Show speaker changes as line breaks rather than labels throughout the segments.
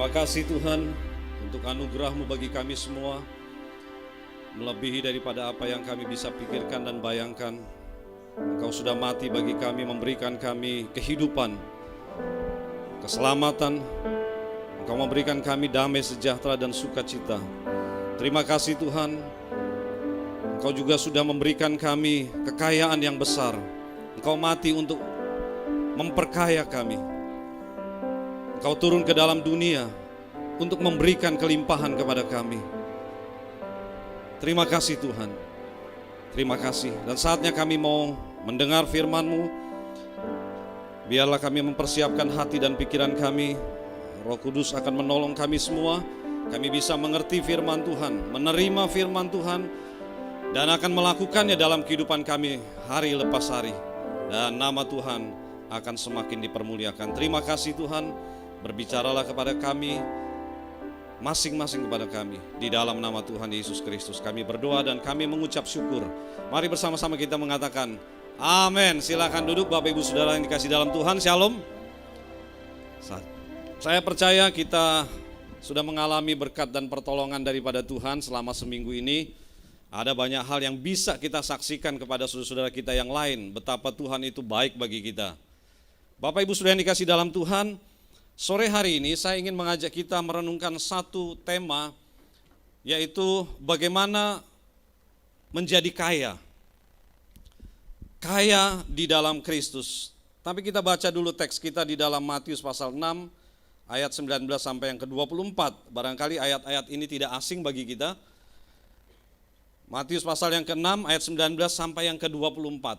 Terima kasih Tuhan untuk anugerah-Mu bagi kami semua, melebihi daripada apa yang kami bisa pikirkan dan bayangkan. Engkau sudah mati bagi kami, memberikan kami kehidupan, keselamatan. Engkau memberikan kami damai sejahtera dan sukacita. Terima kasih Tuhan, Engkau juga sudah memberikan kami kekayaan yang besar. Engkau mati untuk memperkaya kami. Engkau turun ke dalam dunia untuk memberikan kelimpahan kepada kami. Terima kasih Tuhan. Terima kasih. Dan saatnya kami mau mendengar firman-Mu. Biarlah kami mempersiapkan hati dan pikiran kami. Roh Kudus akan menolong kami semua. Kami bisa mengerti firman Tuhan, menerima firman Tuhan, dan akan melakukannya dalam kehidupan kami hari lepas hari. Dan nama Tuhan akan semakin dipermuliakan. Terima kasih Tuhan. Berbicaralah kepada kami, masing-masing kepada kami. Di dalam nama Tuhan Yesus Kristus kami berdoa dan kami mengucap syukur. Mari bersama-sama kita mengatakan amin. Silakan duduk Bapak Ibu Saudara yang dikasih dalam Tuhan. Shalom. Saya percaya kita sudah mengalami berkat dan pertolongan daripada Tuhan selama seminggu ini. Ada banyak hal yang bisa kita saksikan kepada saudara-saudara kita yang lain, betapa Tuhan itu baik bagi kita. Bapak Ibu Saudara yang dikasih dalam Tuhan, sore hari ini saya ingin mengajak kita merenungkan satu tema, yaitu bagaimana menjadi kaya. Kaya di dalam Kristus. Tapi kita baca dulu teks kita di dalam Matius pasal 6 ayat 19 sampai yang ke-24. Barangkali ayat-ayat ini tidak asing bagi kita. Matius pasal yang ke-6 ayat 19 sampai yang ke-24.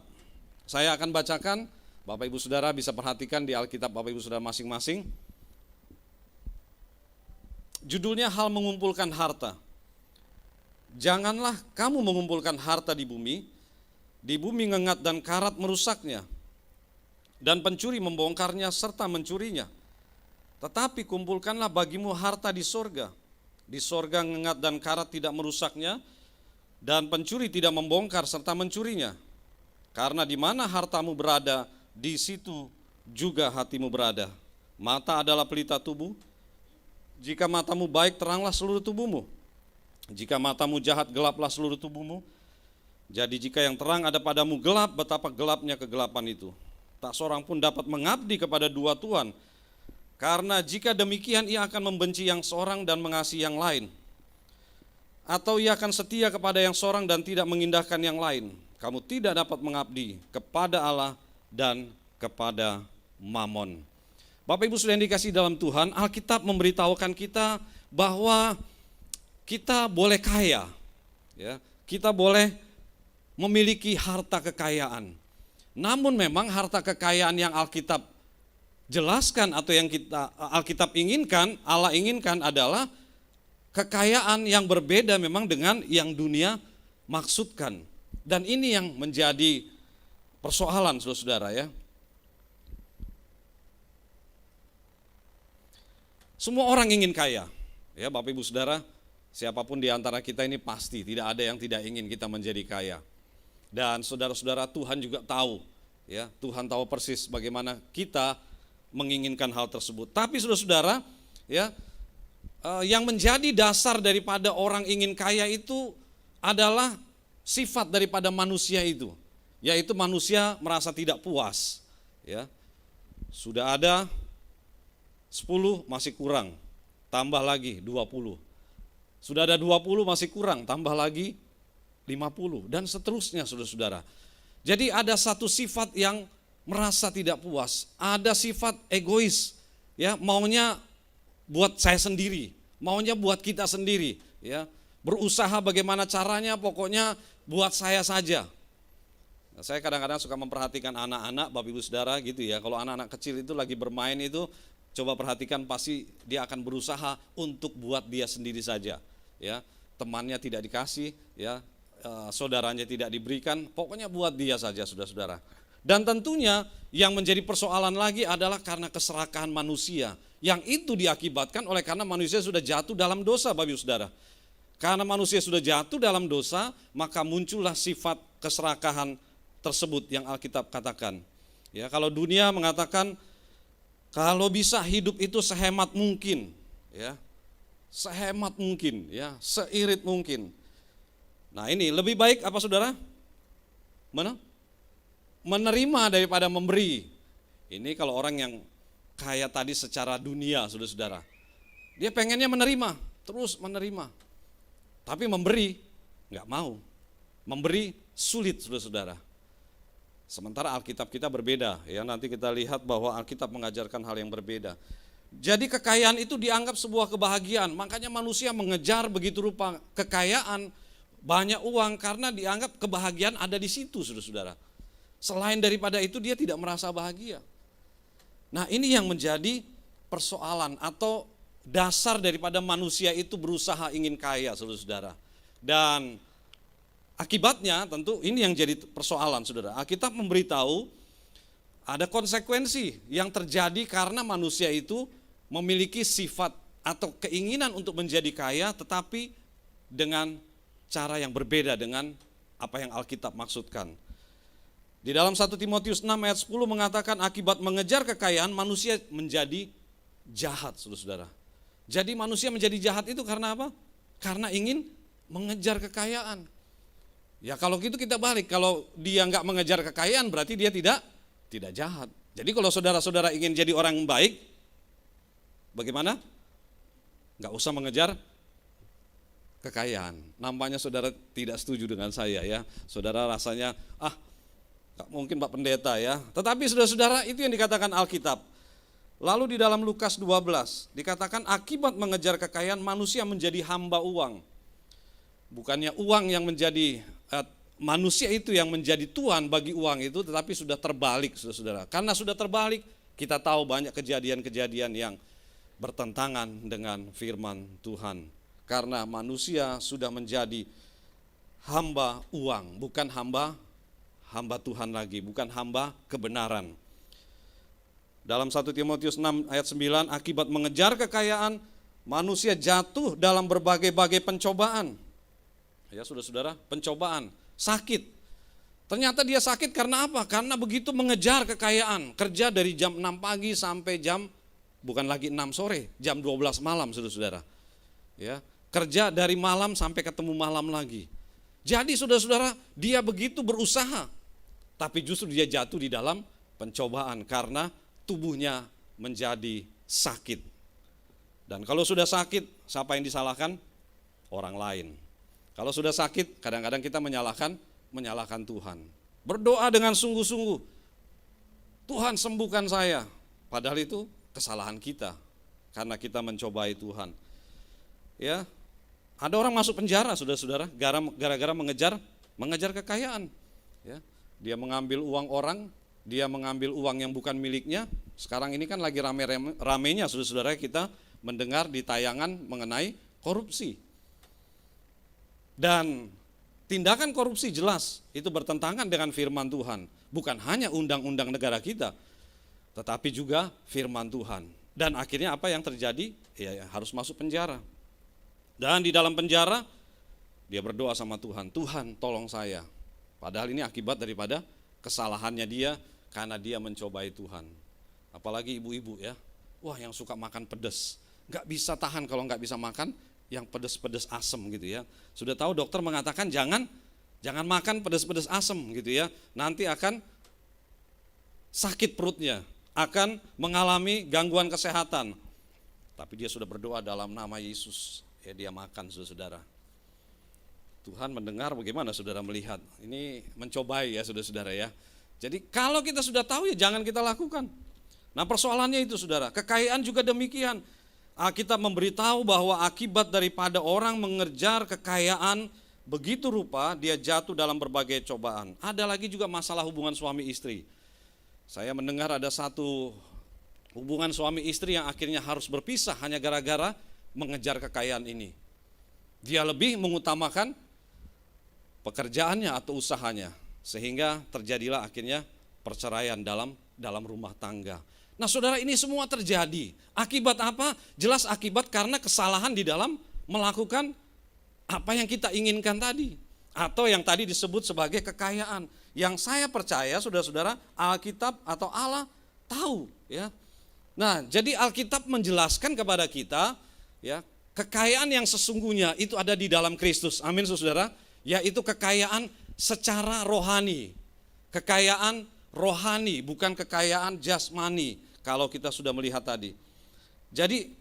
Saya akan bacakan, Bapak Ibu Saudara bisa perhatikan di Alkitab Bapak Ibu Saudara masing-masing. Judulnya hal mengumpulkan harta. Janganlah kamu mengumpulkan harta di bumi ngengat dan karat merusaknya, dan pencuri membongkarnya serta mencurinya. Tetapi kumpulkanlah bagimu harta di sorga. Di sorga ngengat dan karat tidak merusaknya, dan pencuri tidak membongkar serta mencurinya. Karena di mana hartamu berada, di situ juga hatimu berada. Mata adalah pelita tubuh. Jika matamu baik, teranglah seluruh tubuhmu. Jika matamu jahat, gelaplah seluruh tubuhmu. Jadi jika yang terang ada padamu gelap, betapa gelapnya kegelapan itu. Tak seorang pun dapat mengabdi kepada dua tuan. Karena jika demikian ia akan membenci yang seorang dan mengasihi yang lain. Atau ia akan setia kepada yang seorang dan tidak mengindahkan yang lain. Kamu tidak dapat mengabdi kepada Allah dan kepada Mamon. Bapak Ibu sudah dikasih dalam Tuhan, Alkitab memberitahukan kita bahwa kita boleh kaya, ya, kita boleh memiliki harta kekayaan. Namun memang harta kekayaan yang Alkitab jelaskan atau yang Alkitab inginkan, Allah inginkan adalah kekayaan yang berbeda memang dengan yang dunia maksudkan. Dan ini yang menjadi persoalan saudara-saudara ya. Semua orang ingin kaya, ya Bapak Ibu Saudara, siapapun di antara kita ini pasti tidak ada yang tidak ingin kita menjadi kaya. Dan saudara-saudara Tuhan juga tahu, ya Tuhan tahu persis bagaimana kita menginginkan hal tersebut. Tapi saudara-saudara, ya yang menjadi dasar daripada orang ingin kaya itu adalah sifat daripada manusia itu, yaitu manusia merasa tidak puas. Ya, sudah ada 10 masih kurang, tambah lagi 20. Sudah ada 20 masih kurang, tambah lagi 50 dan seterusnya saudara-saudara. Jadi ada satu sifat yang merasa tidak puas, ada sifat egois, ya maunya buat saya sendiri, maunya buat kita sendiri, ya berusaha bagaimana caranya, pokoknya buat saya saja. Nah, saya kadang-kadang suka memperhatikan anak-anak, Bapak Ibu Saudara gitu ya. Kalau anak-anak kecil itu lagi bermain itu, coba perhatikan pasti dia akan berusaha untuk buat dia sendiri saja, ya temannya tidak dikasih, ya saudaranya tidak diberikan, pokoknya buat dia saja saudara-saudara. Dan tentunya yang menjadi persoalan lagi adalah karena keserakahan manusia. Yang itu diakibatkan oleh karena manusia sudah jatuh dalam dosa Bapak Ibu Saudara. Karena manusia sudah jatuh dalam dosa, maka muncullah sifat keserakahan tersebut yang Alkitab katakan. Ya, kalau dunia mengatakan kalau bisa hidup itu sehemat mungkin, ya, sehemat mungkin, ya, seirit mungkin. Nah ini lebih baik apa saudara? Menerima daripada memberi. Ini kalau orang yang kaya tadi secara dunia, saudara-saudara. Dia pengennya menerima, terus menerima. Tapi memberi, nggak mau. Memberi sulit, saudara-saudara. Sementara Alkitab kita berbeda, ya, nanti kita lihat bahwa Alkitab mengajarkan hal yang berbeda. Jadi kekayaan itu dianggap sebuah kebahagiaan, makanya manusia mengejar begitu rupa kekayaan, banyak uang, karena dianggap kebahagiaan ada di situ, saudara-saudara. Selain daripada itu dia tidak merasa bahagia. Nah ini yang menjadi persoalan atau dasar daripada manusia itu berusaha ingin kaya, saudara-saudara. Dan akibatnya tentu ini yang jadi persoalan, saudara. Alkitab memberitahu ada konsekuensi yang terjadi karena manusia itu memiliki sifat atau keinginan untuk menjadi kaya, tetapi dengan cara yang berbeda dengan apa yang Alkitab maksudkan. Di dalam 1 Timotius 6 ayat 10 mengatakan akibat mengejar kekayaan manusia menjadi jahat, saudara-saudara. Jadi manusia menjadi jahat itu karena apa? Karena ingin mengejar kekayaan. Ya kalau gitu kita balik, kalau dia nggak mengejar kekayaan berarti dia tidak jahat. Jadi kalau saudara-saudara ingin jadi orang baik, bagaimana? Nggak usah mengejar kekayaan. Nampaknya saudara tidak setuju dengan saya ya. Saudara rasanya, nggak mungkin Pak Pendeta ya. Tetapi saudara-saudara itu yang dikatakan Alkitab. Lalu di dalam Lukas 12 dikatakan akibat mengejar kekayaan manusia menjadi hamba uang. Bukannya uang yang menjadi manusia itu yang menjadi tuan bagi uang itu, tetapi sudah terbalik, saudara-saudara. Karena sudah terbalik, kita tahu banyak kejadian-kejadian yang bertentangan dengan firman Tuhan. Karena manusia sudah menjadi hamba uang, bukan hamba Tuhan lagi, bukan hamba kebenaran. Dalam 1 Timotius 6 ayat 9, akibat mengejar kekayaan, manusia jatuh dalam berbagai-bagai pencobaan. Ya saudara-saudara, pencobaan, sakit. Ternyata dia sakit karena apa? Karena begitu mengejar kekayaan, kerja dari jam 6 pagi sampai bukan lagi 6 sore, jam 12 malam saudara-saudara. Ya, kerja dari malam sampai ketemu malam lagi. Jadi saudara-saudara, dia begitu berusaha, tapi justru dia jatuh di dalam pencobaan karena tubuhnya menjadi sakit. Dan kalau sudah sakit, siapa yang disalahkan? Orang lain. Kalau sudah sakit, kadang-kadang kita menyalahkan Tuhan. Berdoa dengan sungguh-sungguh, Tuhan sembuhkan saya. Padahal itu kesalahan kita, karena kita mencobai Tuhan. Ya, ada orang masuk penjara, saudara-saudara, gara-gara mengejar kekayaan. Ya, dia mengambil uang orang, dia mengambil uang yang bukan miliknya. Sekarang ini kan lagi rame-ramenya, saudara-saudara, kita mendengar di tayangan mengenai korupsi. Dan tindakan korupsi jelas itu bertentangan dengan firman Tuhan. Bukan hanya undang-undang negara kita, tetapi juga firman Tuhan. Dan akhirnya apa yang terjadi? Ya harus masuk penjara. Dan di dalam penjara dia berdoa sama Tuhan, Tuhan tolong saya. Padahal ini akibat daripada kesalahannya dia karena dia mencobai Tuhan. Apalagi ibu-ibu ya, wah yang suka makan pedas, gak bisa tahan kalau gak bisa makan yang pedas-pedas asem gitu ya. Sudah tahu dokter mengatakan jangan makan pedas-pedas asem gitu ya. Nanti akan sakit perutnya, akan mengalami gangguan kesehatan. Tapi dia sudah berdoa dalam nama Yesus, ya dia makan saudara. Tuhan mendengar, bagaimana saudara melihat? Ini mencobai ya saudara-saudara ya. Jadi kalau kita sudah tahu ya jangan kita lakukan. Nah persoalannya itu saudara, kekayaan juga demikian. Alkitab memberitahu bahwa akibat daripada orang mengejar kekayaan begitu rupa dia jatuh dalam berbagai cobaan. Ada lagi juga masalah hubungan suami istri. Saya mendengar ada satu hubungan suami istri yang akhirnya harus berpisah hanya gara-gara mengejar kekayaan ini. Dia lebih mengutamakan pekerjaannya atau usahanya, sehingga terjadilah akhirnya perceraian dalam rumah tangga. Nah saudara, ini semua terjadi. Akibat apa? Jelas akibat karena kesalahan di dalam melakukan apa yang kita inginkan tadi. Atau yang tadi disebut sebagai kekayaan. Yang saya percaya saudara-saudara, Alkitab atau Allah tahu ya. Nah jadi Alkitab menjelaskan kepada kita ya, kekayaan yang sesungguhnya itu ada di dalam Kristus. Amin, saudara. Yaitu kekayaan secara rohani. Kekayaan rohani, bukan kekayaan jasmani. Kalau kita sudah melihat tadi. Jadi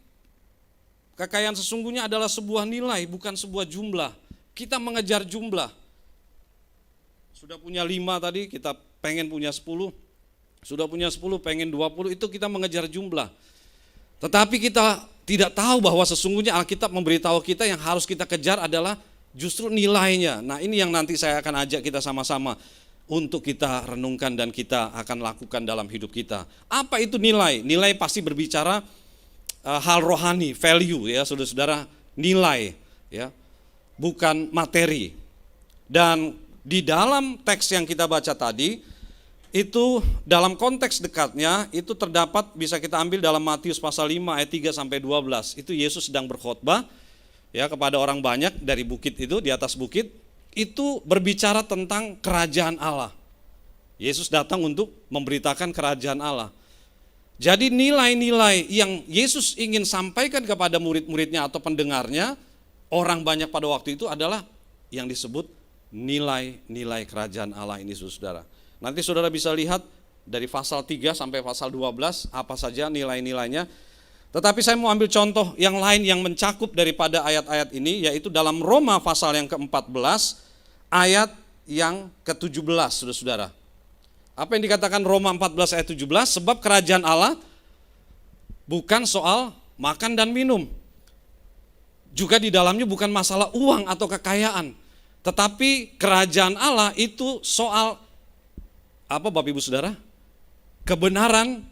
kekayaan sesungguhnya adalah sebuah nilai, bukan sebuah jumlah. Kita mengejar jumlah. Sudah punya 5 tadi, kita pengen punya 10. Sudah punya 10, pengen 20, itu kita mengejar jumlah. Tetapi kita tidak tahu bahwa sesungguhnya Alkitab memberitahu kita yang harus kita kejar adalah justru nilainya. Nah, ini yang nanti saya akan ajak kita sama-sama untuk kita renungkan dan kita akan lakukan dalam hidup kita. Apa itu nilai? Nilai pasti berbicara hal rohani, value ya saudara-saudara, nilai ya, bukan materi. Dan di dalam teks yang kita baca tadi, itu dalam konteks dekatnya itu terdapat, bisa kita ambil dalam Matius pasal 5 ayat 3 sampai 12. Itu Yesus sedang berkhotbah ya kepada orang banyak dari bukit itu, di atas bukit. Itu berbicara tentang kerajaan Allah. Yesus datang untuk memberitakan kerajaan Allah. Jadi nilai-nilai yang Yesus ingin sampaikan kepada murid-muridnya atau pendengarnya, orang banyak pada waktu itu adalah yang disebut nilai-nilai kerajaan Allah ini, saudara. Nanti saudara bisa lihat dari pasal 3 sampai pasal 12 apa saja nilai-nilainya. Tetapi saya mau ambil contoh yang lain yang mencakup daripada ayat-ayat ini, yaitu dalam Roma pasal yang ke-14 ayat yang ke-17, saudara-saudara. Apa yang dikatakan Roma 14 ayat 17? Sebab kerajaan Allah bukan soal makan dan minum. Juga di dalamnya bukan masalah uang atau kekayaan. Tetapi kerajaan Allah itu soal apa Bapak Ibu Saudara? Kebenaran,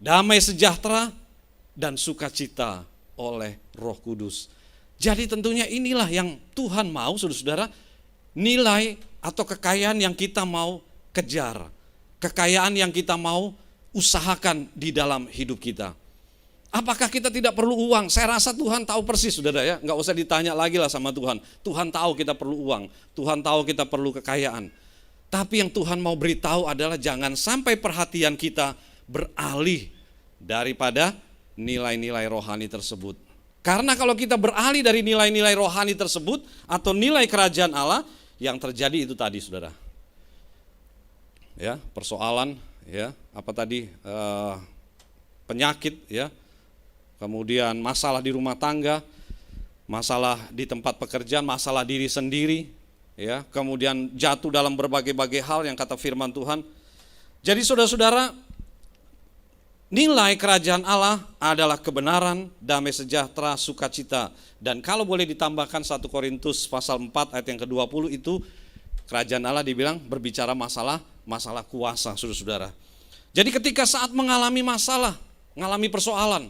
damai sejahtera, dan sukacita oleh Roh Kudus. Jadi tentunya inilah yang Tuhan mau, saudara-saudara, nilai atau kekayaan yang kita mau kejar. Kekayaan yang kita mau usahakan di dalam hidup kita. Apakah kita tidak perlu uang? Saya rasa Tuhan tahu persis, saudara ya. Nggak usah ditanya lagi lah sama Tuhan. Tuhan tahu kita perlu uang. Tuhan tahu kita perlu kekayaan. Tapi yang Tuhan mau beritahu adalah jangan sampai perhatian kita beralih daripada nilai-nilai rohani tersebut. Karena kalau kita beralih dari nilai-nilai rohani tersebut atau nilai kerajaan Allah, yang terjadi itu tadi, saudara. Ya, persoalan, ya, apa tadi, penyakit, ya, kemudian masalah di rumah tangga, masalah di tempat pekerjaan, masalah diri sendiri, ya, kemudian jatuh dalam berbagai-bagai hal yang kata firman Tuhan. Jadi saudara-saudara, nilai kerajaan Allah adalah kebenaran, damai sejahtera, sukacita. Dan kalau boleh ditambahkan 1 Korintus pasal 4 ayat yang ke-20 itu kerajaan Allah dibilang berbicara masalah kuasa, saudara-saudara. Jadi ketika saat mengalami masalah, mengalami persoalan,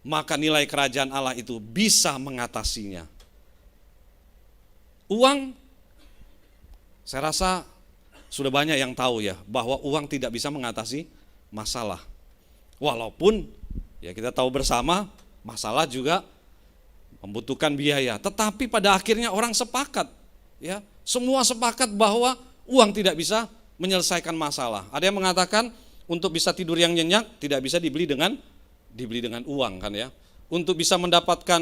maka nilai kerajaan Allah itu bisa mengatasinya. Uang, saya rasa sudah banyak yang tahu ya, bahwa uang tidak bisa mengatasi masalah. Walaupun ya kita tahu bersama, masalah juga membutuhkan biaya. Tetapi pada akhirnya orang sepakat, ya, semua sepakat bahwa uang tidak bisa menyelesaikan masalah. Ada yang mengatakan untuk bisa tidur yang nyenyak tidak bisa dibeli dengan uang kan ya. Untuk bisa mendapatkan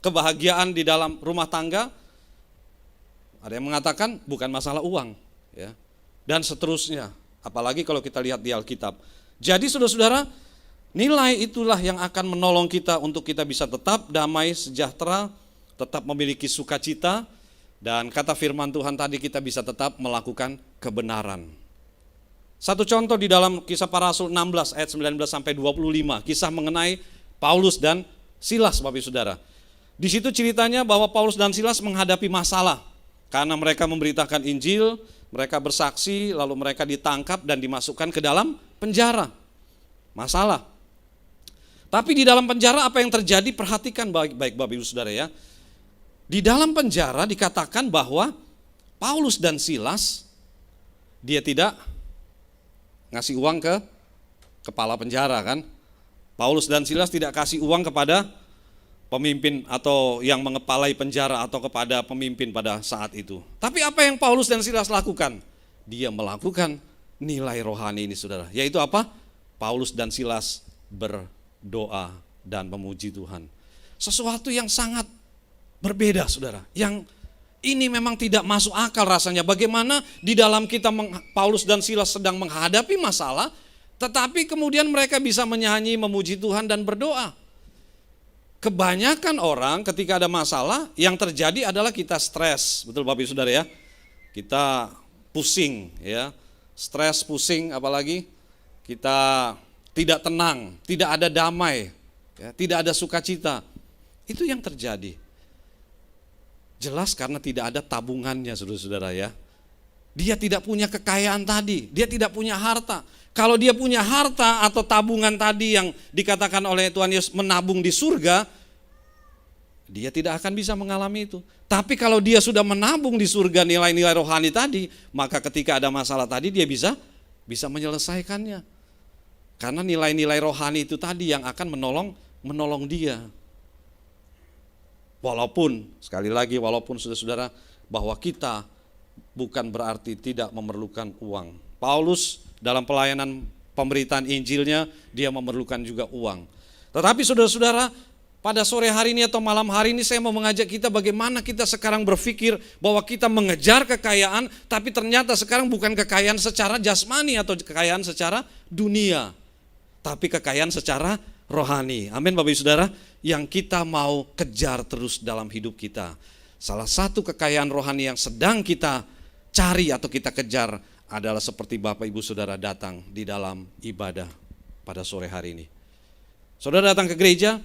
kebahagiaan di dalam rumah tangga, ada yang mengatakan bukan masalah uang, ya, dan seterusnya. Apalagi kalau kita lihat di Alkitab. Jadi saudara-saudara, nilai itulah yang akan menolong kita untuk kita bisa tetap damai, sejahtera, tetap memiliki sukacita, dan kata firman Tuhan tadi kita bisa tetap melakukan kebenaran. Satu contoh di dalam Kisah Para Rasul 16 ayat 19 sampai 25, kisah mengenai Paulus dan Silas, Bapak Ibu Saudara. Di situ ceritanya bahwa Paulus dan Silas menghadapi masalah karena mereka memberitakan Injil, mereka bersaksi, lalu mereka ditangkap dan dimasukkan ke dalam penjara. Masalah. Tapi di dalam penjara apa yang terjadi? Perhatikan baik Bapak Ibu Saudara ya. Di dalam penjara dikatakan bahwa Paulus dan Silas, dia tidak ngasih uang ke kepala penjara kan. Paulus dan Silas tidak kasih uang kepada pemimpin atau yang mengepalai penjara atau kepada pemimpin pada saat itu. Tapi apa yang Paulus dan Silas lakukan? Dia melakukan nilai rohani ini, saudara. Yaitu apa? Paulus dan Silas berdoa dan memuji Tuhan. Sesuatu yang sangat berbeda saudara, yang ini memang tidak masuk akal rasanya. Bagaimana di dalam kita Paulus dan Silas sedang menghadapi masalah, tetapi kemudian mereka bisa menyanyi, memuji Tuhan dan berdoa. Kebanyakan orang ketika ada masalah yang terjadi adalah kita stres, betul Bapak Ibu Saudara ya. Kita pusing ya, stres, pusing, apalagi kita tidak tenang, tidak ada damai, ya, tidak ada sukacita. Itu yang terjadi. Jelas karena tidak ada tabungannya saudara-saudara ya. Dia tidak punya kekayaan tadi, dia tidak punya harta. Kalau dia punya harta atau tabungan tadi yang dikatakan oleh Tuhan Yesus menabung di surga, dia tidak akan bisa mengalami itu. Tapi kalau dia sudah menabung di surga nilai-nilai rohani tadi, maka ketika ada masalah tadi dia bisa menyelesaikannya. Karena nilai-nilai rohani itu tadi yang akan menolong dia. Walaupun, sekali lagi walaupun saudara-saudara, bahwa kita bukan berarti tidak memerlukan uang. Paulus dalam pelayanan pemberitaan Injilnya, dia memerlukan juga uang. Tetapi saudara-saudara, pada sore hari ini atau malam hari ini saya mau mengajak kita bagaimana kita sekarang berpikir bahwa kita mengejar kekayaan, tapi ternyata sekarang bukan kekayaan secara jasmani atau kekayaan secara dunia, tapi kekayaan secara rohani. Amin Bapak Ibu Saudara, yang kita mau kejar terus dalam hidup kita. Salah satu kekayaan rohani yang sedang kita cari atau kita kejar adalah seperti Bapak Ibu Saudara datang di dalam ibadah pada sore hari ini. Saudara datang ke gereja,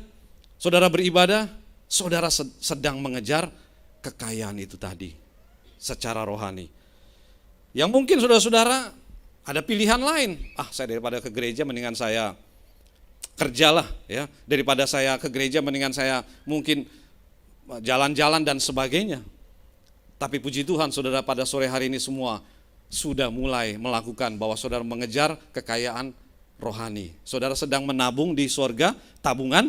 saudara beribadah, saudara sedang mengejar kekayaan itu tadi secara rohani. Yang mungkin saudara-saudara ada pilihan lain. Saya daripada ke gereja mendingan saya kerjalah ya. Daripada saya ke gereja mendingan saya mungkin jalan-jalan dan sebagainya. Tapi puji Tuhan saudara, pada sore hari ini semua sudah mulai melakukan bahwa saudara mengejar kekayaan rohani. Saudara sedang menabung di surga, tabungan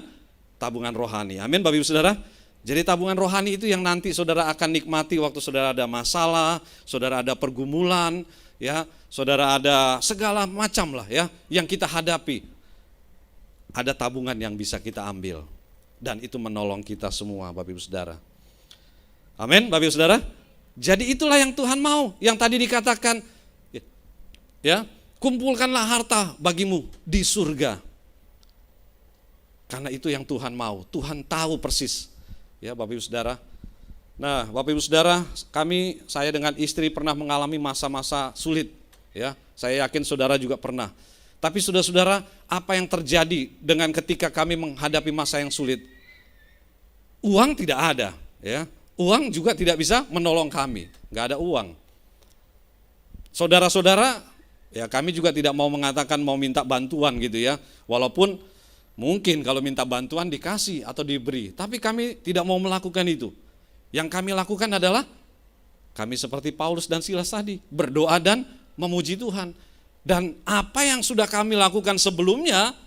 rohani. Amin Bapak Ibu Saudara. Jadi tabungan rohani itu yang nanti saudara akan nikmati waktu saudara ada masalah, saudara ada pergumulan, ya, saudara ada segala macam lah ya yang kita hadapi. Ada tabungan yang bisa kita ambil dan itu menolong kita semua Bapak Ibu Saudara. Amin Bapak Ibu Saudara. Jadi itulah yang Tuhan mau, yang tadi dikatakan ya, kumpulkanlah harta bagimu di surga. Karena itu yang Tuhan mau. Tuhan tahu persis ya Bapak Ibu Saudara. Nah Bapak Ibu Saudara, saya dengan istri pernah mengalami masa-masa sulit ya. Saya yakin saudara juga pernah. Tapi saudara-saudara, apa yang terjadi dengan ketika kami menghadapi masa yang sulit? Uang tidak ada ya. Uang juga tidak bisa menolong kami, nggak ada uang. Saudara-saudara, ya kami juga tidak mau mengatakan mau minta bantuan gitu ya. Walaupun mungkin kalau minta bantuan dikasih atau diberi, tapi kami tidak mau melakukan itu. Yang kami lakukan adalah kami seperti Paulus dan Silas tadi, berdoa dan memuji Tuhan. Dan apa yang sudah kami lakukan sebelumnya,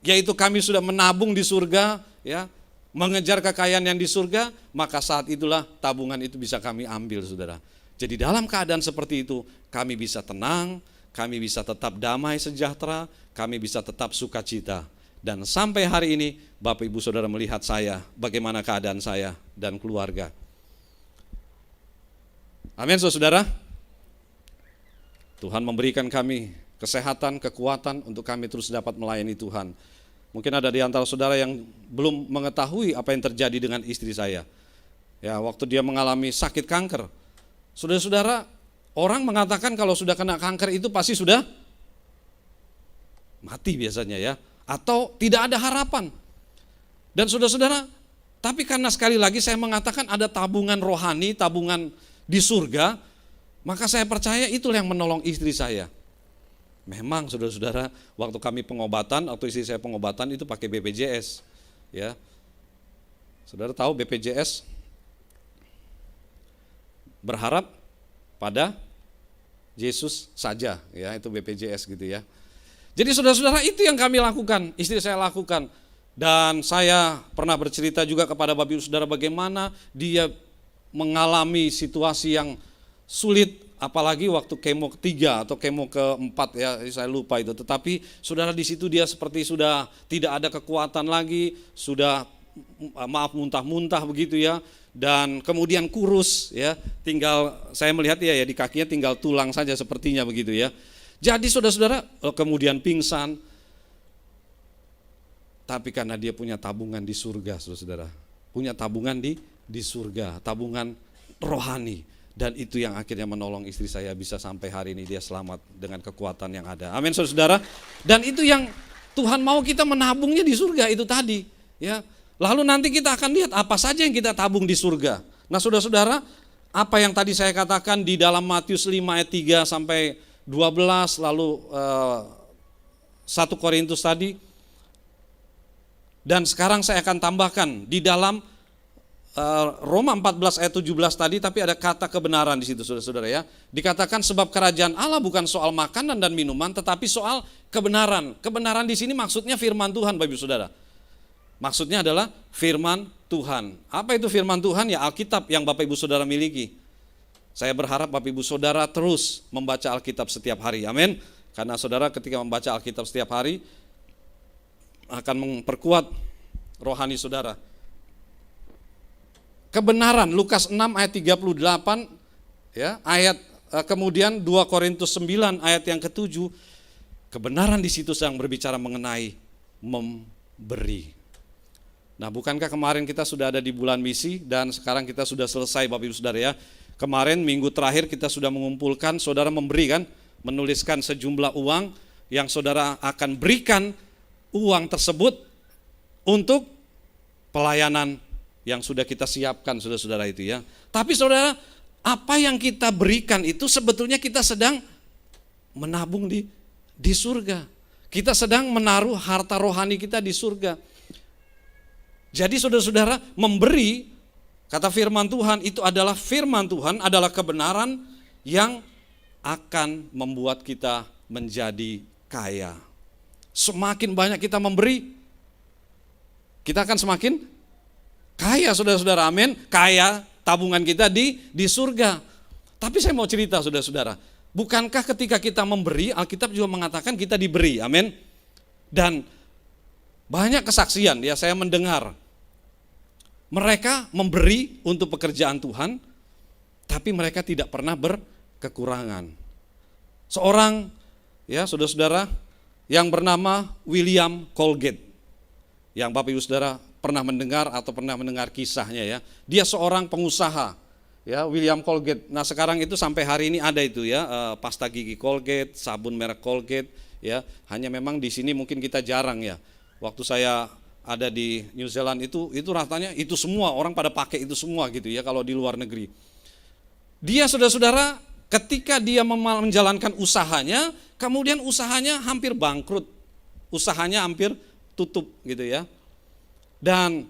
yaitu kami sudah menabung di surga, ya, mengejar kekayaan yang di surga, maka saat itulah tabungan itu bisa kami ambil saudara. Jadi dalam keadaan seperti itu, kami bisa tenang, kami bisa tetap damai sejahtera, kami bisa tetap sukacita. Dan sampai hari ini Bapak Ibu Saudara melihat saya, bagaimana keadaan saya dan keluarga. Amin saudara. Tuhan memberikan kami kesehatan, kekuatan untuk kami terus dapat melayani Tuhan. Mungkin ada di antara saudara yang belum mengetahui apa yang terjadi dengan istri saya. Ya, waktu dia mengalami sakit kanker. Saudara-saudara, orang mengatakan kalau sudah kena kanker itu pasti sudah mati biasanya ya. Atau tidak ada harapan. Dan saudara-saudara, tapi karena sekali lagi saya mengatakan ada tabungan rohani, tabungan di surga, maka saya percaya itulah yang menolong istri saya. Memang saudara-saudara, waktu kami pengobatan, waktu istri saya pengobatan itu pakai BPJS. Ya. Saudara tahu BPJS berharap pada Yesus saja, ya itu BPJS gitu ya. Jadi saudara-saudara itu yang kami lakukan, istri saya lakukan. Dan saya pernah bercerita juga kepada Bapak Ibu Saudara bagaimana dia mengalami situasi yang sulit apalagi waktu kemo ketiga atau kemo keempat ya, saya lupa itu. Tetapi saudara di situ dia seperti sudah tidak ada kekuatan lagi, sudah maaf muntah-muntah begitu ya, dan kemudian kurus ya, tinggal saya melihat ya di kakinya tinggal tulang saja sepertinya begitu ya. Jadi saudara-saudara kemudian pingsan, tapi karena dia punya tabungan di surga, saudara-saudara, punya tabungan di surga, tabungan rohani, dan itu yang akhirnya menolong istri saya bisa sampai hari ini dia selamat dengan kekuatan yang ada. Amin saudara-saudara. Dan itu yang Tuhan mau kita menabungnya di surga itu tadi ya. Lalu nanti kita akan lihat apa saja yang kita tabung di surga. Nah saudara-saudara, apa yang tadi saya katakan di dalam Matius 5 ayat 3 sampai 12, lalu 1 Korintus tadi, dan sekarang saya akan tambahkan di dalam Roma 14 ayat 17 tadi, tapi ada kata kebenaran di situ saudara-saudara ya. Dikatakan sebab kerajaan Allah bukan soal makanan dan minuman, tetapi soal kebenaran. Kebenaran di sini maksudnya firman Tuhan Bapak Ibu Saudara. Maksudnya adalah firman Tuhan. Apa itu firman Tuhan? Ya Alkitab yang Bapak Ibu Saudara miliki. Saya berharap Bapak Ibu Saudara terus membaca Alkitab setiap hari. Amin. Karena saudara ketika membaca Alkitab setiap hari akan memperkuat rohani saudara. Kebenaran Lukas 6 ayat 38 ya, kemudian 2 Korintus 9 ayat yang ke-7. Kebenaran di situ sedang berbicara mengenai memberi. Nah, bukankah kemarin kita sudah ada di bulan misi dan sekarang kita sudah selesai Bapak Ibu Saudara ya. Kemarin minggu terakhir kita sudah mengumpulkan, saudara memberi kan, menuliskan sejumlah uang yang saudara akan berikan uang tersebut untuk pelayanan yang sudah kita siapkan saudara-saudara itu ya. Tapi saudara, apa yang kita berikan itu sebetulnya kita sedang menabung di surga. Kita sedang menaruh harta rohani kita di surga. Jadi saudara-saudara, memberi, kata firman Tuhan itu adalah firman Tuhan, adalah kebenaran yang akan membuat kita menjadi kaya. Semakin banyak kita memberi, kita akan semakin kaya saudara-saudara, amin. Kaya tabungan kita di surga. Tapi saya mau cerita saudara-saudara, bukankah ketika kita memberi, Alkitab juga mengatakan kita diberi, amin. Dan banyak kesaksian ya saya mendengar, mereka memberi untuk pekerjaan Tuhan, tapi mereka tidak pernah berkekurangan. Seorang ya saudara-saudara yang bernama William Colgate, yang Bapak Ibu Saudara pernah mendengar atau pernah mendengar kisahnya ya. Dia seorang pengusaha ya, William Colgate. Nah sekarang itu sampai hari ini ada itu ya, pasta gigi Colgate, sabun merek Colgate ya. Hanya memang di sini mungkin kita jarang ya. Waktu saya ada di New Zealand itu rasanya itu semua orang pada pakai itu semua gitu ya kalau di luar negeri. Dia saudara-saudara ketika dia menjalankan usahanya, kemudian usahanya hampir bangkrut, usahanya hampir tutup gitu ya. Dan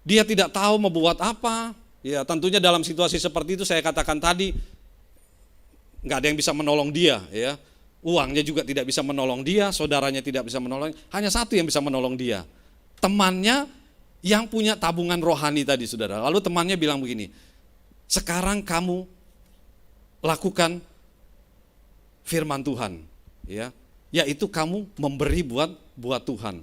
dia tidak tahu mau buat apa. Ya tentunya dalam situasi seperti itu saya katakan tadi nggak ada yang bisa menolong dia ya. Uangnya juga tidak bisa menolong dia, saudaranya tidak bisa menolong. Hanya satu yang bisa menolong dia, temannya yang punya tabungan rohani tadi saudara. Lalu temannya bilang begini, sekarang kamu lakukan firman Tuhan ya, yaitu kamu memberi buat Tuhan.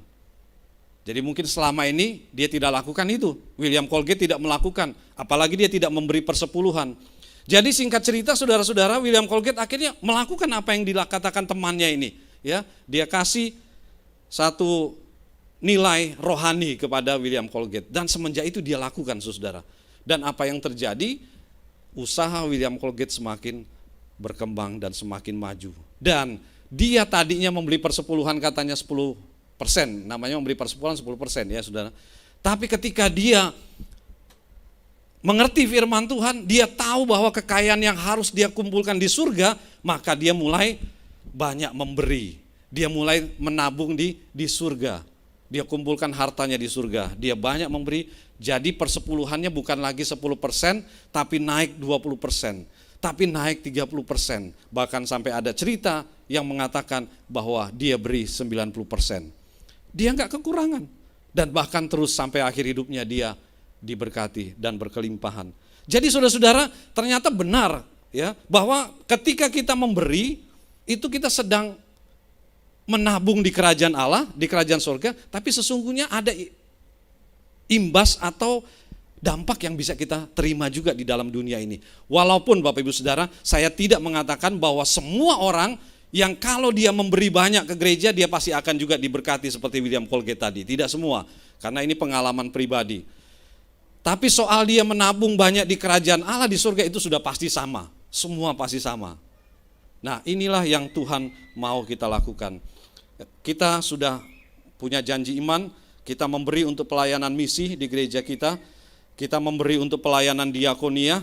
Jadi mungkin selama ini dia tidak lakukan itu. William Colgate tidak melakukan, apalagi dia tidak memberi persepuluhan. Jadi singkat cerita saudara-saudara, William Colgate akhirnya melakukan apa yang dikatakan temannya ini ya. Dia kasih satu nilai rohani kepada William Colgate, dan semenjak itu dia lakukan saudara. Dan apa yang terjadi? Usaha William Colgate semakin berkembang dan semakin maju. Dan dia tadinya membeli persepuluhan katanya 10%, namanya memberi persepuluhan 10% ya saudara. Tapi ketika dia mengerti firman Tuhan, dia tahu bahwa kekayaan yang harus dia kumpulkan di surga, maka dia mulai banyak memberi. Dia mulai menabung di surga. Dia kumpulkan hartanya di surga. Dia banyak memberi, jadi persepuluhannya bukan lagi 10%, tapi naik 20%, tapi naik 30%. Bahkan sampai ada cerita yang mengatakan bahwa dia beri 90%. Dia enggak kekurangan. Dan bahkan terus sampai akhir hidupnya dia diberkati dan berkelimpahan. Jadi saudara-saudara, ternyata benar ya, bahwa ketika kita memberi, itu kita sedang menabung di kerajaan Allah, di kerajaan surga, tapi sesungguhnya ada imbas atau dampak yang bisa kita terima juga di dalam dunia ini. Walaupun Bapak Ibu Saudara, saya tidak mengatakan bahwa semua orang yang kalau dia memberi banyak ke gereja, dia pasti akan juga diberkati seperti William Colgate tadi. Tidak semua, karena ini pengalaman pribadi. Tapi soal dia menabung banyak di kerajaan Allah di surga itu sudah pasti sama. Semua pasti sama. Nah, inilah yang Tuhan mau kita lakukan. Kita sudah punya janji iman, kita memberi untuk pelayanan misi di gereja kita. Kita memberi untuk pelayanan diakonia.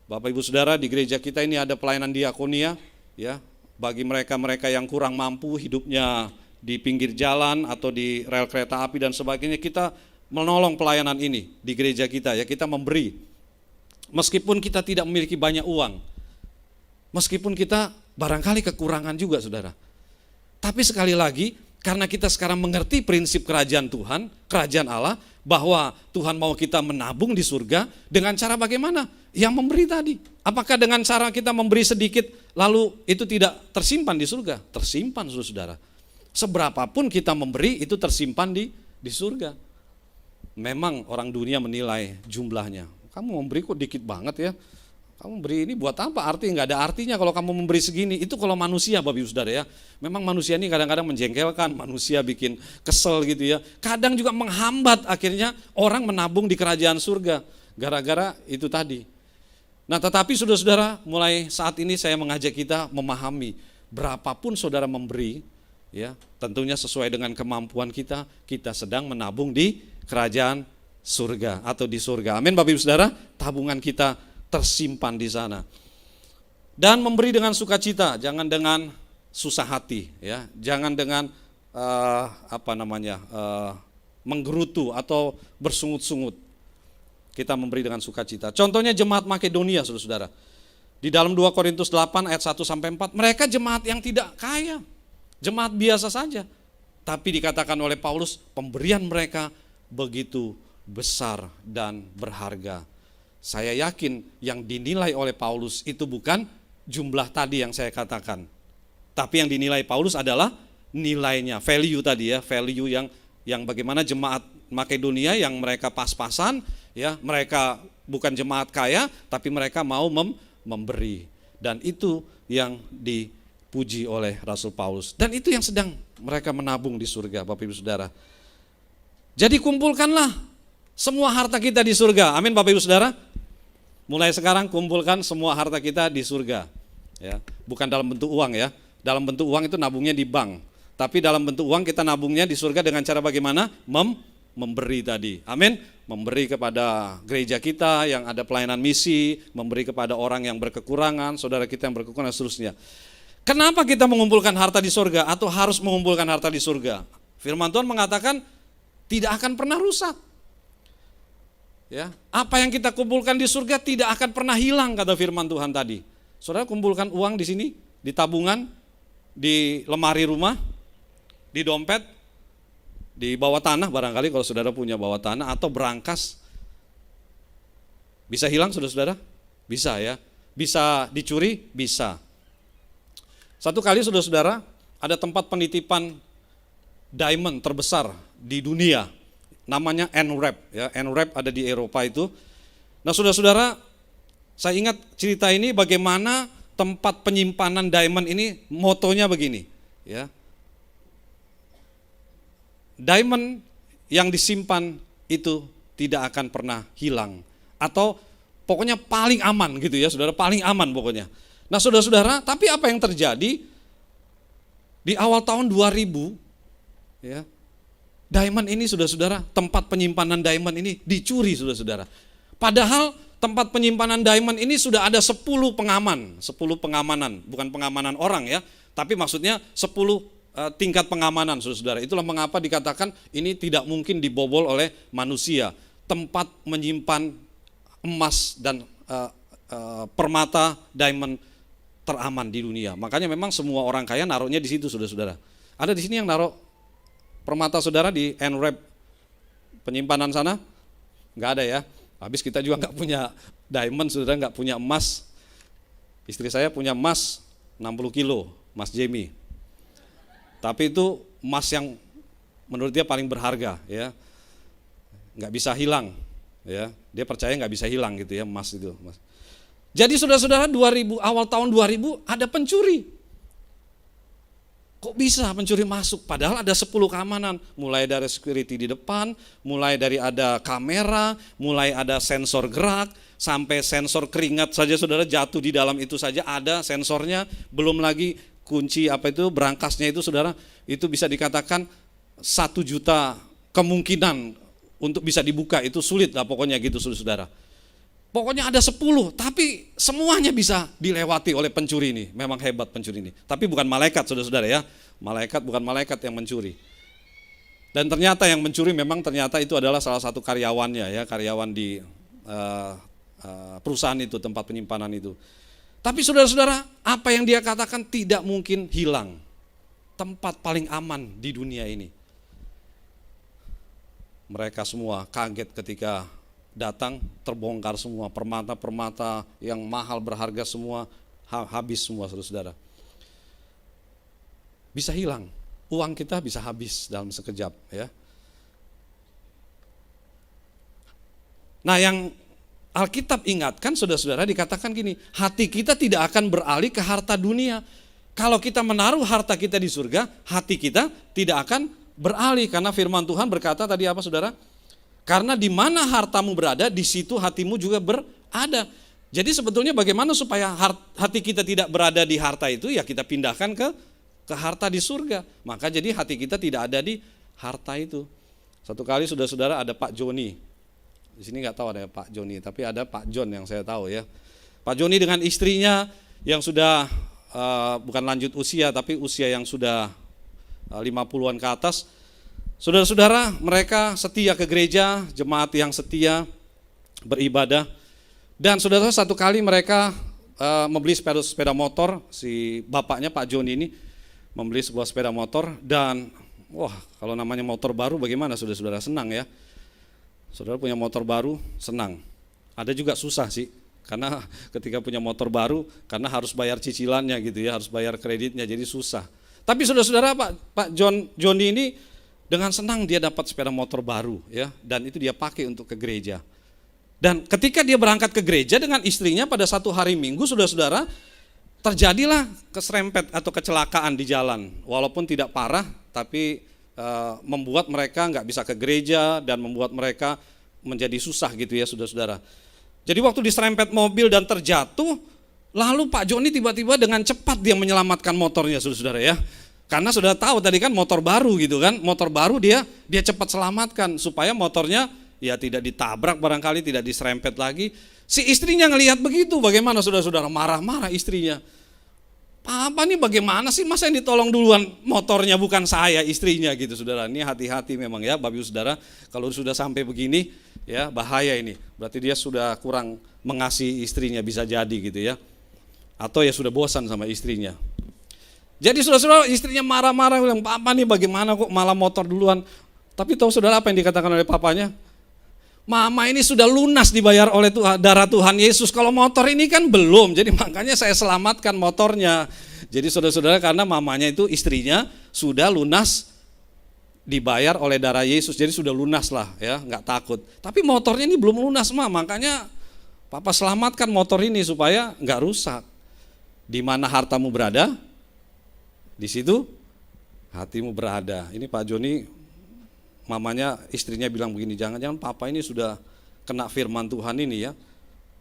Bapak Ibu Saudara, di gereja kita ini ada pelayanan diakonia, ya, bagi mereka-mereka yang kurang mampu hidupnya di pinggir jalan atau di rel kereta api dan sebagainya. Kita menolong pelayanan ini di gereja kita, ya, kita memberi. Meskipun kita tidak memiliki banyak uang, meskipun kita barangkali kekurangan juga, Saudara. Tapi sekali lagi, karena kita sekarang mengerti prinsip kerajaan Tuhan, kerajaan Allah, bahwa Tuhan mau kita menabung di surga dengan cara bagaimana? Yang memberi tadi. Apakah dengan cara kita memberi sedikit lalu itu tidak tersimpan di surga? Tersimpan, saudara. Seberapapun kita memberi itu tersimpan di surga. Memang orang dunia menilai jumlahnya. Kamu memberi kok dikit banget ya. Kamu beri ini buat apa? Nggak ada artinya kalau kamu memberi segini. Itu kalau manusia, Bapak Ibu Saudara ya. Memang manusia ini kadang-kadang menjengkelkan, manusia bikin kesel gitu ya. Kadang juga menghambat akhirnya orang menabung di kerajaan surga. Gara-gara itu tadi. Nah, tetapi saudara-saudara, mulai saat ini saya mengajak kita memahami berapapun saudara memberi, ya, tentunya sesuai dengan kemampuan kita sedang menabung di kerajaan surga atau di surga. Amin, Bapak Ibu Saudara, tabungan kita tersimpan di sana. Dan memberi dengan sukacita, jangan dengan susah hati, ya. Jangan dengan menggerutu atau bersungut-sungut. Kita memberi dengan sukacita. Contohnya jemaat Makedonia, Saudara-saudara. Di dalam 2 Korintus 8 ayat 1 sampai 4, mereka jemaat yang tidak kaya. Jemaat biasa saja. Tapi dikatakan oleh Paulus, pemberian mereka begitu besar dan berharga. Saya yakin yang dinilai oleh Paulus itu bukan jumlah tadi yang saya katakan. Tapi yang dinilai Paulus adalah nilainya, value tadi ya, value yang bagaimana jemaat Makedonia yang mereka pas-pasan, ya, mereka bukan jemaat kaya, tapi mereka mau memberi. Dan itu yang dipuji oleh Rasul Paulus. Dan itu yang sedang mereka menabung di surga, Bapak Ibu Saudara. Jadi kumpulkanlah semua harta kita di surga. Amin, Bapak Ibu Saudara. Mulai sekarang kumpulkan semua harta kita di surga, ya. Bukan dalam bentuk uang ya. Dalam bentuk uang itu nabungnya di bank. Tapi dalam bentuk uang kita nabungnya di surga dengan cara bagaimana? Memberi tadi. Amin. Memberi kepada gereja kita yang ada pelayanan misi, memberi kepada orang yang berkekurangan, saudara kita yang berkekurangan, seterusnya. Kenapa kita mengumpulkan harta di surga atau harus mengumpulkan harta di surga? Firman Tuhan mengatakan tidak akan pernah rusak. Ya, apa yang kita kumpulkan di surga tidak akan pernah hilang, kata firman Tuhan tadi. Saudara kumpulkan uang di sini, di tabungan, di lemari rumah, di dompet, di bawah tanah barangkali kalau saudara punya bawah tanah atau berangkas. Bisa hilang saudara-saudara? Bisa ya. Bisa dicuri? Bisa. Satu kali saudara-saudara ada tempat penitipan diamond terbesar di dunia. Namanya NWRAP, ya. NWRAP ada di Eropa itu. Nah, saudara-saudara, saya ingat cerita ini bagaimana tempat penyimpanan diamond ini motonya begini, ya. Diamond yang disimpan itu tidak akan pernah hilang atau pokoknya paling aman gitu ya, saudara, paling aman pokoknya. Nah, saudara-saudara, tapi apa yang terjadi di awal tahun 2000, ya. Diamond ini, saudara-saudara, tempat penyimpanan diamond ini dicuri, saudara-saudara. Padahal tempat penyimpanan diamond ini sudah ada 10 pengaman, 10 pengamanan, bukan pengamanan orang ya, tapi maksudnya 10 tingkat pengamanan, saudara-saudara. Itulah mengapa dikatakan ini tidak mungkin dibobol oleh manusia. Tempat menyimpan emas dan permata diamond teraman di dunia. Makanya memang semua orang kaya naruhnya di situ, saudara-saudara. Ada di sini yang naruh permata saudara di NWRAP penyimpanan sana? Enggak ada ya. Habis kita juga enggak punya diamond, saudara, enggak punya emas. Istri saya punya emas 60 kilo, emas Jamie. Tapi itu emas yang menurut dia paling berharga, ya, nggak bisa hilang, ya. Dia percaya nggak bisa hilang gitu ya emas itu. Jadi saudara-saudara, awal tahun 2000 ada pencuri. Kok bisa pencuri masuk? Padahal ada 10 keamanan, mulai dari security di depan, mulai dari ada kamera, mulai ada sensor gerak, sampai sensor keringat saja saudara jatuh di dalam itu saja ada sensornya, belum lagi kunci berangkasnya itu saudara, itu bisa dikatakan 1 juta kemungkinan untuk bisa dibuka, itu sulit lah pokoknya gitu saudara. Pokoknya ada 10, tapi semuanya bisa dilewati oleh pencuri ini. Memang hebat pencuri ini. Tapi bukan malaikat saudara-saudara ya. Bukan malaikat yang mencuri. Dan ternyata yang mencuri memang ternyata itu adalah salah satu karyawannya ya, karyawan di perusahaan itu, tempat penyimpanan itu. Tapi saudara-saudara, apa yang dia katakan tidak mungkin hilang. Tempat paling aman di dunia ini. Mereka semua kaget ketika datang, terbongkar semua, permata-permata yang mahal berharga semua, habis semua saudara-saudara. Bisa hilang, uang kita bisa habis dalam sekejap ya. Nah yang Alkitab ingatkan saudara-saudara dikatakan gini, hati kita tidak akan beralih ke harta dunia. Kalau kita menaruh harta kita di surga, hati kita tidak akan beralih, karena firman Tuhan berkata tadi apa saudara? Karena di mana hartamu berada, di situ hatimu juga berada. Jadi sebetulnya bagaimana supaya hati kita tidak berada di harta itu, ya kita pindahkan ke harta di surga. Maka jadi hati kita tidak ada di harta itu. Satu kali saudara-saudara ada Pak Joni. Di sini nggak tahu ada Pak Joni, tapi ada Pak John yang saya tahu ya. Pak Joni dengan istrinya yang sudah bukan lanjut usia, tapi usia yang sudah 50-an ke atas. Saudara-saudara, mereka setia ke gereja, jemaat yang setia beribadah. Dan saudara, satu kali mereka membeli sepeda motor, si bapaknya Pak Joni ini membeli sebuah sepeda motor, dan wah, kalau namanya motor baru bagaimana saudara-saudara, senang ya. Saudara punya motor baru, senang. Ada juga susah sih, karena ketika punya motor baru, karena harus bayar cicilannya gitu ya, harus bayar kreditnya, jadi susah. Tapi saudara-saudara, Pak Joni ini dengan senang dia dapat sepeda motor baru ya, dan itu dia pakai untuk ke gereja. Dan ketika dia berangkat ke gereja dengan istrinya pada satu hari Minggu, saudara-saudara, terjadilah keserempet atau kecelakaan di jalan. Walaupun tidak parah, tapi membuat mereka nggak bisa ke gereja dan membuat mereka menjadi susah gitu ya saudara-saudara. Jadi waktu diserempet mobil dan terjatuh, lalu Pak Joni tiba-tiba dengan cepat dia menyelamatkan motornya saudara-saudara ya. Karena sudah tahu tadi kan motor baru gitu kan, motor baru dia cepat selamatkan supaya motornya ya tidak ditabrak barangkali, tidak diserempet lagi. Si istrinya ngelihat begitu, bagaimana saudara-saudara, marah-marah istrinya. Papa nih bagaimana sih, masa yang ditolong duluan motornya bukan saya, istrinya gitu saudara. Ini hati-hati memang ya Bapak Ibu Saudara, kalau sudah sampai begini ya bahaya ini. Berarti dia sudah kurang mengasihi istrinya, bisa jadi gitu ya. Atau ya sudah bosan sama istrinya. Jadi saudara-saudara, istrinya marah-marah bilang, "Papa nih bagaimana kok malah motor duluan?" Tapi tahu saudara apa yang dikatakan oleh papanya? "Mama ini sudah lunas dibayar oleh darah Tuhan Yesus. Kalau motor ini kan belum, jadi makanya saya selamatkan motornya." Jadi saudara-saudara, karena mamanya itu istrinya sudah lunas dibayar oleh darah Yesus, jadi sudah lunas lah ya, nggak takut. Tapi motornya ini belum lunas makanya Papa selamatkan motor ini supaya nggak rusak. Di mana hartamu berada, di situ hatimu berada. Ini Pak Joni, mamanya, istrinya bilang begini, jangan-jangan Papa ini sudah kena firman Tuhan ini ya.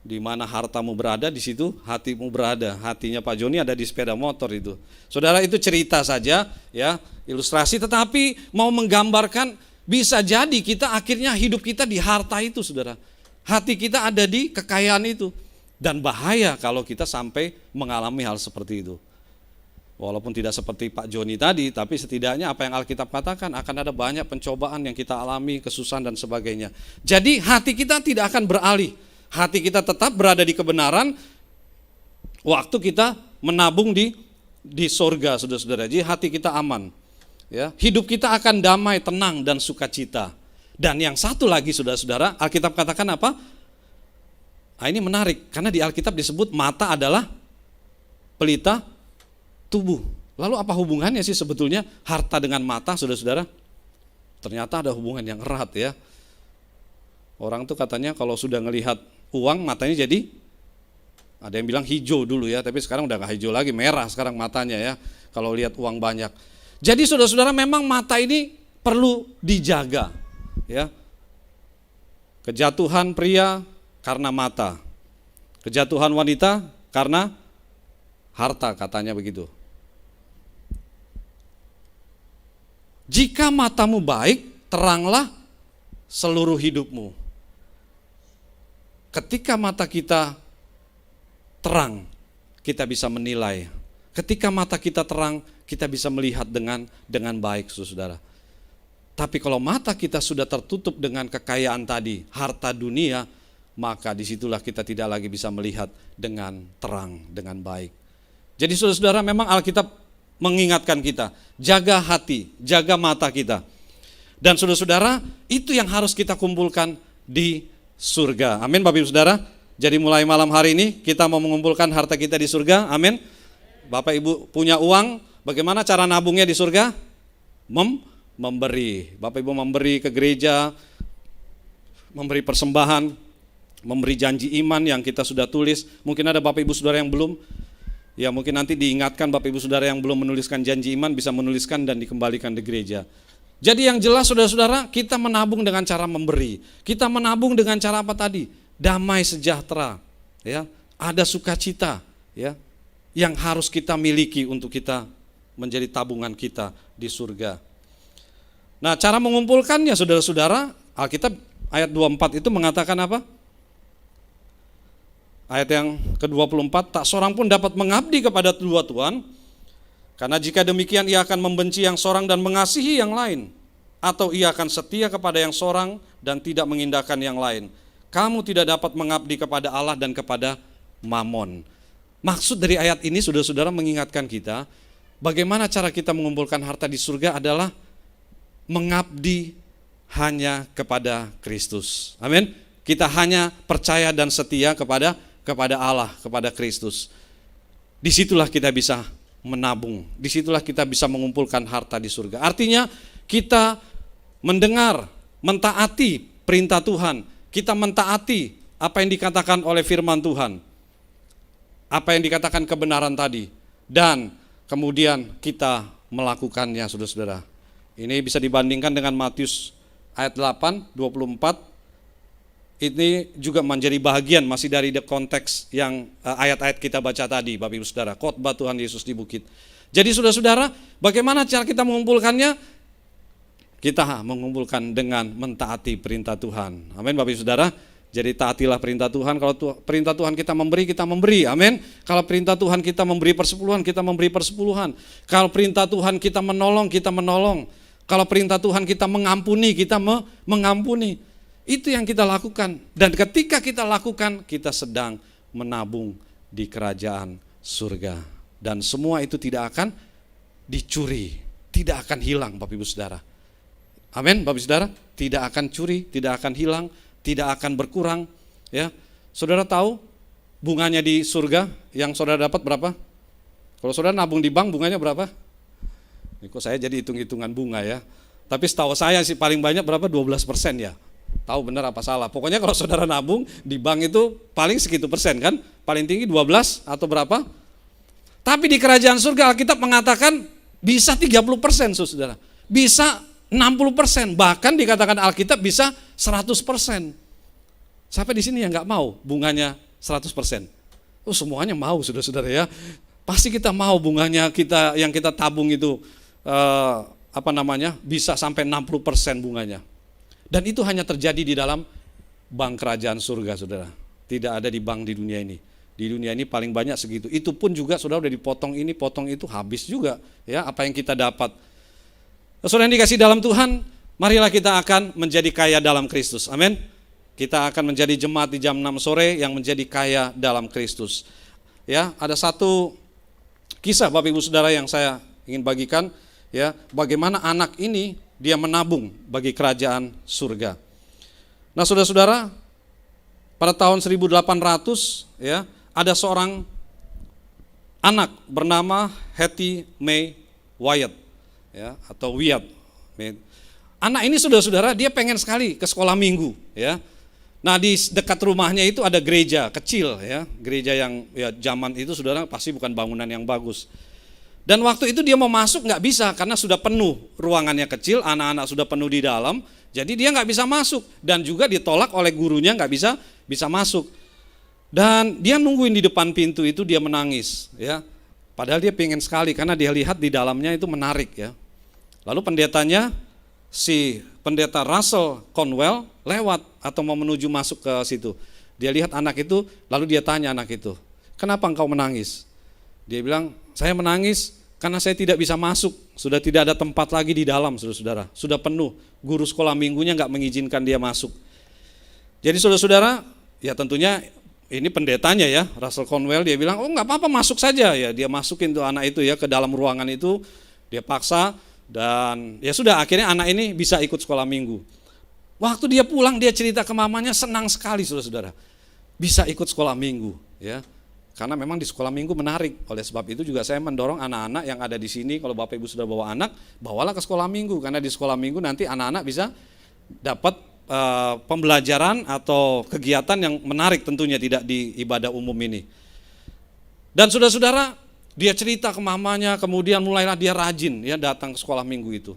Di mana hartamu berada, di situ hatimu berada. Hatinya Pak Joni ada di sepeda motor itu. Saudara, itu cerita saja ya, ilustrasi, tetapi mau menggambarkan bisa jadi kita akhirnya hidup kita di harta itu saudara. Hati kita ada di kekayaan itu. Dan bahaya kalau kita sampai mengalami hal seperti itu. Walaupun tidak seperti Pak Joni tadi, tapi setidaknya apa yang Alkitab katakan, akan ada banyak pencobaan yang kita alami, kesusahan dan sebagainya. Jadi hati kita tidak akan beralih. Hati kita tetap berada di kebenaran waktu kita menabung di surga, saudara-saudara. Jadi hati kita aman. Ya, hidup kita akan damai, tenang dan sukacita. Dan yang satu lagi saudara-saudara, Alkitab katakan apa? Nah, ini menarik karena di Alkitab disebut mata adalah pelita tubuh. Lalu apa hubungannya sih sebetulnya harta dengan mata, saudara-saudara? Ternyata ada hubungan yang erat ya. Orang tuh katanya kalau sudah ngelihat uang matanya jadi, ada yang bilang hijau dulu ya, tapi sekarang udah gak hijau lagi, merah sekarang matanya ya, kalau lihat uang banyak. Jadi saudara-saudara memang mata ini perlu dijaga ya. Kejatuhan pria karena mata, kejatuhan wanita karena harta, katanya begitu. Jika matamu baik, teranglah seluruh hidupmu. Ketika mata kita terang, kita bisa menilai. Ketika mata kita terang, kita bisa melihat dengan baik, saudara. Tapi kalau mata kita sudah tertutup dengan kekayaan tadi, harta dunia, maka disitulah kita tidak lagi bisa melihat dengan terang, dengan baik. Jadi saudara-saudara, memang Alkitab mengingatkan kita, jaga hati, jaga mata kita. Dan saudara-saudara, itu yang harus kita kumpulkan di surga. Amin Bapak Ibu Saudara. Jadi mulai malam hari ini kita mau mengumpulkan harta kita di surga. Amin. Bapak Ibu punya uang, bagaimana cara nabungnya di surga? Memberi. Bapak Ibu memberi ke gereja, memberi persembahan, memberi janji iman yang kita sudah tulis. Mungkin ada Bapak Ibu Saudara yang belum. Ya mungkin nanti diingatkan Bapak Ibu Saudara yang belum menuliskan janji iman bisa menuliskan dan dikembalikan di gereja. Jadi yang jelas saudara-saudara, kita menabung dengan cara memberi. Kita menabung dengan cara apa tadi? Damai sejahtera, ya. Ada sukacita, ya, yang harus kita miliki untuk kita menjadi tabungan kita di surga. Nah, cara mengumpulkannya saudara-saudara, Alkitab ayat 24 itu mengatakan apa? Ayat yang ke-24, tak seorang pun dapat mengabdi kepada dua tuan, karena jika demikian ia akan membenci yang seorang dan mengasihi yang lain, atau ia akan setia kepada yang seorang dan tidak mengindahkan yang lain. Kamu tidak dapat mengabdi kepada Allah dan kepada Mamon. Maksud dari ayat ini saudara-saudara mengingatkan kita, bagaimana cara kita mengumpulkan harta di surga adalah mengabdi hanya kepada Kristus. Amin. Kita hanya percaya dan setia kepada Allah, kepada Kristus. Disitulah kita bisa menabung, disitulah kita bisa mengumpulkan harta di surga. Artinya kita mendengar, mentaati perintah Tuhan, kita mentaati apa yang dikatakan oleh firman Tuhan, apa yang dikatakan kebenaran tadi, dan kemudian kita melakukannya, saudara-saudara. Ini bisa dibandingkan dengan Matius ayat 8, 24. Ini juga menjadi bahagian masih dari konteks yang ayat-ayat kita baca tadi, Bapak Ibu Saudara, khotbah Tuhan Yesus di bukit. Jadi saudara-saudara, bagaimana cara kita mengumpulkannya? Kita mengumpulkan dengan mentaati perintah Tuhan. Amin Bapak Ibu Saudara. Jadi taatilah perintah Tuhan. Kalau perintah Tuhan kita memberi. Amin. Kalau perintah Tuhan kita memberi persepuluhan, kita memberi persepuluhan. Kalau perintah Tuhan kita menolong, kita menolong. Kalau perintah Tuhan kita mengampuni, kita mengampuni. Itu yang kita lakukan. Dan ketika kita lakukan, kita sedang menabung di kerajaan surga. Dan semua itu tidak akan dicuri, tidak akan hilang Bapak Ibu Saudara. Amin Bapak Ibu Saudara, tidak akan curi, tidak akan hilang, tidak akan berkurang. Ya, saudara tahu bunganya di surga yang saudara dapat berapa? Kalau saudara nabung di bank bunganya berapa? Ini kok saya jadi hitung-hitungan bunga ya. Tapi setahu saya sih paling banyak berapa? 12% ya. Tahu benar apa salah. Pokoknya kalau saudara nabung di bank itu paling segitu persen kan? Paling tinggi 12 atau berapa? Tapi di kerajaan surga Alkitab mengatakan bisa 30% saudara. Bisa 60%, bahkan dikatakan Alkitab bisa 100%. Sampai di sini yang nggak mau bunganya 100%. Oh semuanya mau saudara-saudara ya. Pasti kita mau bunganya kita yang kita tabung itu bisa sampai 60% bunganya. Dan itu hanya terjadi di dalam bank kerajaan surga saudara. Tidak ada di bank di dunia ini. Di dunia ini paling banyak segitu. Itu pun juga saudara udah dipotong ini, potong itu habis juga ya apa yang kita dapat. Saudara yang dikasih dalam Tuhan, marilah kita akan menjadi kaya dalam Kristus. Amin. Kita akan menjadi jemaat di jam 6 sore yang menjadi kaya dalam Kristus. Ya, ada satu kisah Bapak Ibu Saudara yang saya ingin bagikan ya, bagaimana anak ini dia menabung bagi kerajaan surga. Nah, saudara-saudara, pada tahun 1800 ya, ada seorang anak bernama Hattie Mae Wyatt, ya, atau Wyatt. Anak ini saudara-saudara, dia pengen sekali ke sekolah minggu, ya. Nah, di dekat rumahnya itu ada gereja kecil, ya, gereja yang ya zaman itu saudara pasti bukan bangunan yang bagus. Dan waktu itu dia mau masuk nggak bisa karena sudah penuh, ruangannya kecil, anak-anak sudah penuh di dalam, jadi dia nggak bisa masuk dan juga ditolak oleh gurunya, nggak bisa masuk. Dan dia nungguin di depan pintu itu, dia menangis, ya. Padahal dia pengen sekali karena dia lihat di dalamnya itu menarik, ya. Lalu pendetanya, si pendeta Russell Conwell lewat atau mau menuju masuk ke situ. Dia lihat anak itu, lalu dia tanya anak itu, "Kenapa engkau menangis?" Dia bilang, "Saya menangis karena saya tidak bisa masuk, sudah tidak ada tempat lagi di dalam, saudara-saudara. Sudah penuh, guru sekolah minggunya nggak mengizinkan dia masuk." Jadi saudara-saudara, ya tentunya ini pendetanya ya, Russell Conwell, dia bilang, "Oh nggak apa-apa, masuk saja." Ya, dia masukin tuh anak itu ya ke dalam ruangan itu, dia paksa dan ya sudah, akhirnya anak ini bisa ikut sekolah minggu. Waktu dia pulang, dia cerita ke mamanya, senang sekali saudara-saudara, bisa ikut sekolah minggu, ya. Karena memang di sekolah minggu menarik. Oleh sebab itu juga saya mendorong anak-anak yang ada di sini, kalau Bapak Ibu sudah bawa anak, bawalah ke sekolah minggu, karena di sekolah minggu nanti anak-anak bisa dapat pembelajaran atau kegiatan yang menarik, tentunya tidak di ibadah umum ini. Dan saudara-saudara, dia cerita ke mamanya, kemudian mulailah dia rajin ya datang ke sekolah minggu itu.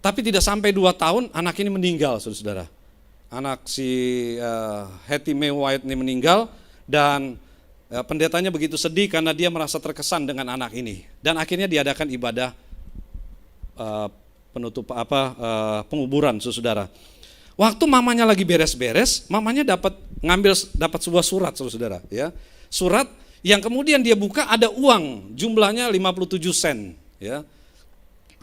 Tapi tidak sampai 2 tahun anak ini meninggal, saudara-saudara. Anak si Hattie Mae Wyatt ini meninggal, dan pendetanya begitu sedih karena dia merasa terkesan dengan anak ini. Dan akhirnya diadakan ibadah penguburan, saudara. Waktu mamanya lagi beres-beres, mamanya dapat sebuah surat, saudara, ya. Surat yang kemudian dia buka, ada uang, jumlahnya 57 sen, ya.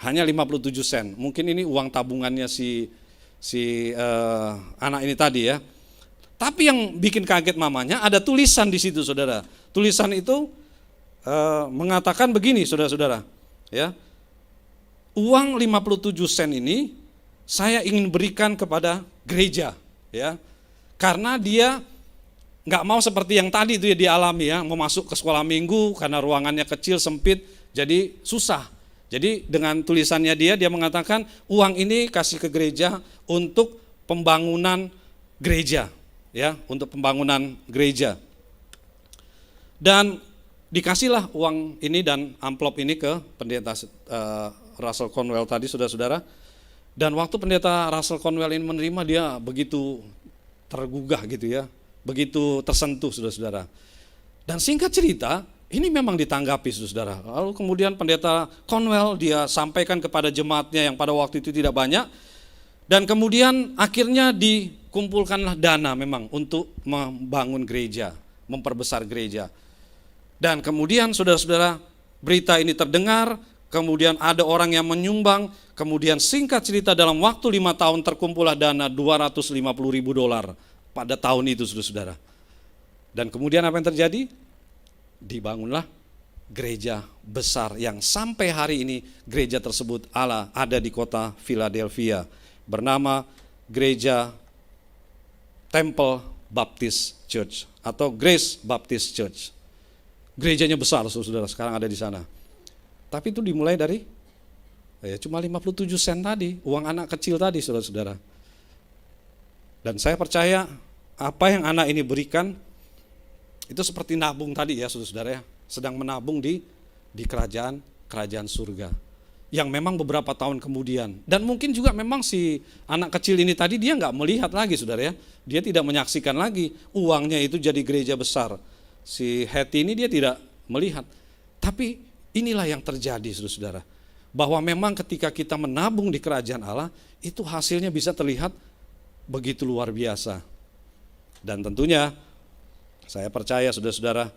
Hanya 57 sen. Mungkin ini uang tabungannya si anak ini tadi, ya. Tapi yang bikin kaget mamanya, ada tulisan di situ, saudara. Tulisan itu mengatakan begini, saudara-saudara, ya. Uang 57 sen ini saya ingin berikan kepada gereja, ya, karena dia nggak mau seperti yang tadi itu ya dialami, ya, mau masuk ke sekolah minggu karena ruangannya kecil sempit, jadi susah. Jadi dengan tulisannya dia mengatakan uang ini kasih ke gereja untuk pembangunan gereja, ya, untuk pembangunan gereja. Dan dikasihlah uang ini dan amplop ini ke pendeta Russell Conwell tadi, saudara-saudara. Dan waktu pendeta Russell Conwell ini menerima, dia begitu tergugah gitu ya, begitu tersentuh, saudara-saudara. Dan singkat cerita, ini memang ditanggapi, saudara. Lalu kemudian pendeta Conwell dia sampaikan kepada jemaatnya yang pada waktu itu tidak banyak, dan kemudian akhirnya dikumpulkanlah dana memang untuk membangun gereja, memperbesar gereja. Dan kemudian saudara-saudara, berita ini terdengar, kemudian ada orang yang menyumbang, kemudian singkat cerita dalam waktu 5 tahun terkumpullah dana $250.000 pada tahun itu, saudara-saudara. Dan kemudian apa yang terjadi? Dibangunlah gereja besar yang sampai hari ini gereja tersebut ada di kota Philadelphia, bernama Gereja Temple Baptist Church atau Grace Baptist Church. Gerejanya besar, saudara, sekarang ada di sana. Tapi itu dimulai dari cuma 57 sen tadi, uang anak kecil tadi, saudara-saudara. Dan saya percaya apa yang anak ini berikan itu seperti nabung tadi ya, saudara-saudara, ya, sedang menabung di kerajaan surga. Yang memang beberapa tahun kemudian, dan mungkin juga memang si anak kecil ini tadi dia nggak melihat lagi, saudara, ya, dia tidak menyaksikan lagi uangnya itu jadi gereja besar. Si Hattie ini dia tidak melihat, tapi inilah yang terjadi, saudara-saudara, bahwa memang ketika kita menabung di kerajaan Allah, itu hasilnya bisa terlihat begitu luar biasa. Dan tentunya saya percaya, saudara-saudara,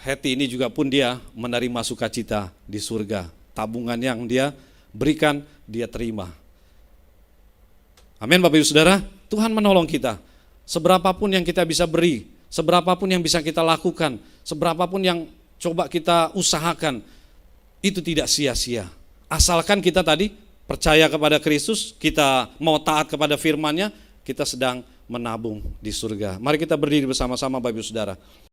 Hattie ini juga pun dia menerima sukacita di surga. Tabungan yang dia berikan, dia terima. Amin, Bapak Ibu Saudara. Tuhan menolong kita. Seberapapun yang kita bisa beri, seberapapun yang bisa kita lakukan, seberapapun yang coba kita usahakan, itu tidak sia-sia. Asalkan kita tadi percaya kepada Kristus, kita mau taat kepada firman-Nya, kita sedang menabung di surga. Mari kita berdiri bersama-sama, Bapak Ibu Saudara.